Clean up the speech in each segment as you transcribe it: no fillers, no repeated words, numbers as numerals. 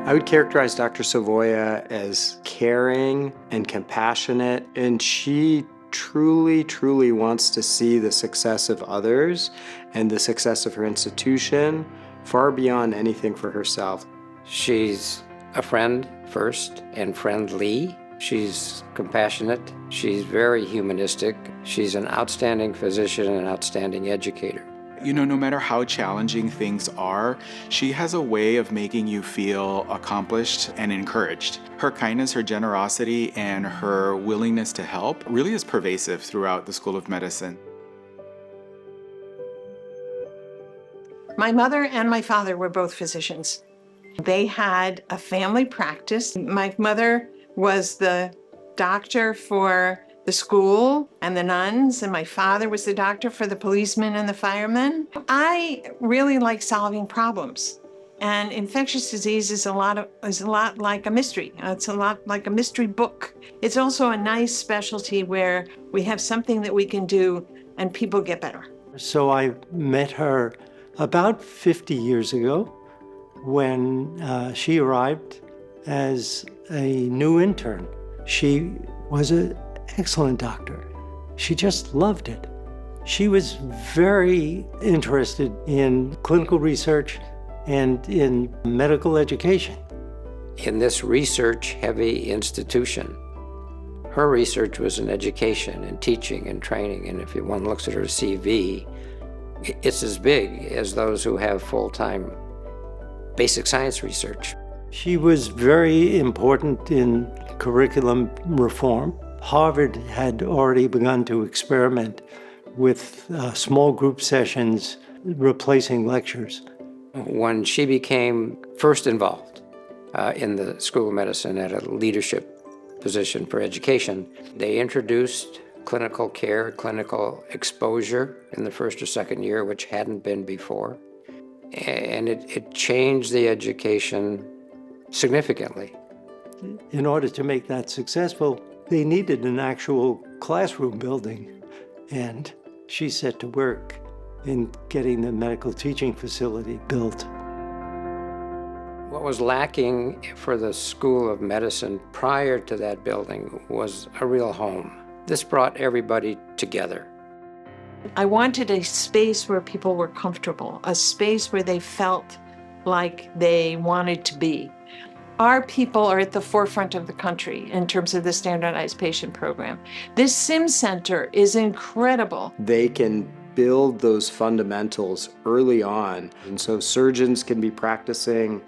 I would characterize Dr. Savoia as caring and compassionate, and she truly wants to see the success of others and the success of her institution far beyond anything for herself. She's a friend first and friendly. She's compassionate. She's very humanistic. She's an outstanding physician and an outstanding educator. You know, no matter how challenging things are, she has a way of making you feel accomplished and encouraged. Her kindness, her generosity, and her willingness to help really is pervasive throughout the School of Medicine. My mother and my father were both physicians. They had a family practice. My mother was the doctor for the school and the nuns, and my father was the doctor for the policemen and the firemen. I really like solving problems, and infectious disease is a lot like a mystery. It's a lot like a mystery book. It's also a nice specialty where we have something that we can do and people get better. So I met her about 50 years ago when she arrived as a new intern. She was an excellent doctor. She just loved it. She was very interested in clinical research and in medical education. In this research-heavy institution, her research was in education and teaching and training, and if one looks at her CV, it's as big as those who have full-time basic science research. She was very important in curriculum reform. Harvard had already begun to experiment with small group sessions replacing lectures. When she became first involved in the School of Medicine at a leadership position for education, they introduced clinical care, clinical exposure in the first or second year, which hadn't been before. And it changed the education significantly. In order to make that successful, they needed an actual classroom building, and she set to work in getting the medical teaching facility built. What was lacking for the School of Medicine prior to that building was a real home. This brought everybody together. I wanted a space where people were comfortable, a space where they felt like they wanted to be. Our people are at the forefront of the country in terms of the standardized patient program. This SIM center is incredible. They can build those fundamentals early on, and so surgeons can be practicing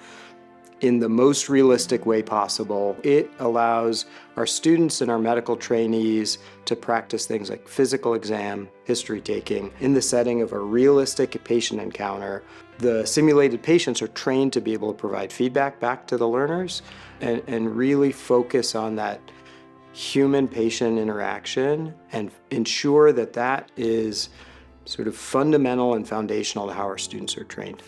in the most realistic way possible. It allows our students and our medical trainees to practice things like physical exam, history taking, in the setting of a realistic patient encounter. The simulated patients are trained to be able to provide feedback back to the learners and really focus on that human-patient interaction and ensure that that is sort of fundamental and foundational to how our students are trained.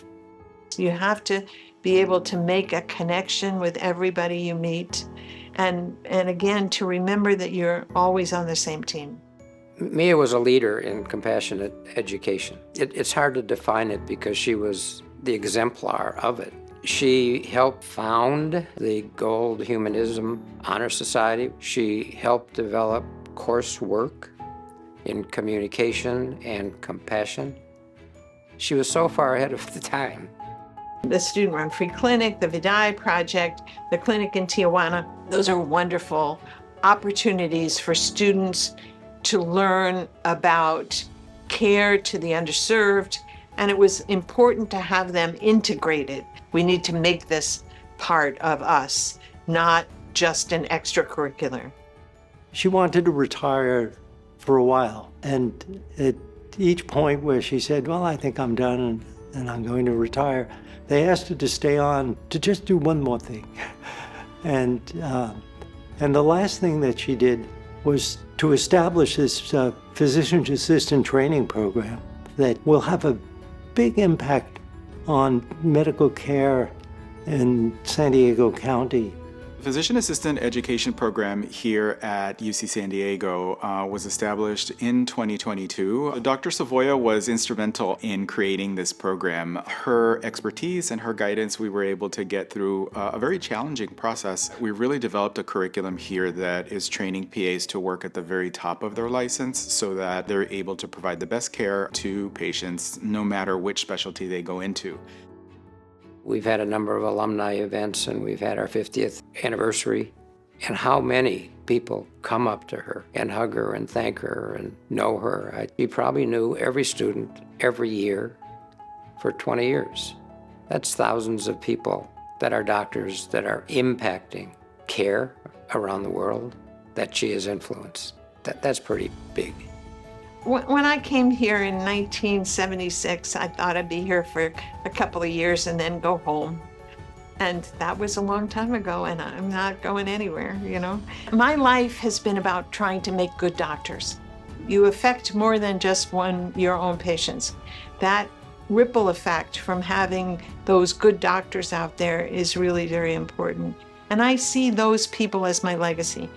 You have to be able to make a connection with everybody you meet, and again, to remember that you're always on the same team. Mia was a leader in compassionate education. It's hard to define it because she was the exemplar of it. She helped found the Gold Humanism Honor Society. She helped develop coursework in communication and compassion. She was so far ahead of the time. The student-run free clinic, the Vidai project, the clinic in Tijuana, those are wonderful opportunities for students to learn about care to the underserved, and it was important to have them integrated. We need to make this part of us, not just an extracurricular. She wanted to retire for a while, and at each point where she said, well, I think I'm done and I'm going to retire, they asked her to stay on to just do one more thing. And the last thing that she did was to establish this physician assistant training program that will have a big impact on medical care in San Diego County. Physician Assistant Education Program here at UC San Diego was established in 2022. Dr. Savoia was instrumental in creating this program. Her expertise and her guidance, we were able to get through a very challenging process. We really developed a curriculum here that is training PAs to work at the very top of their license so that they're able to provide the best care to patients no matter which specialty they go into. We've had a number of alumni events, and we've had our 50th anniversary. And how many people come up to her and hug her and thank her and know her. She probably knew every student every year for 20 years. That's thousands of people that are doctors that are impacting care around the world that she has influenced. That's pretty big. When I came here in 1976, I thought I'd be here for a couple of years and then go home. And that was a long time ago, and I'm not going anywhere, you know. My life has been about trying to make good doctors. You affect more than just your own patients. That ripple effect from having those good doctors out there is really very important. And I see those people as my legacy.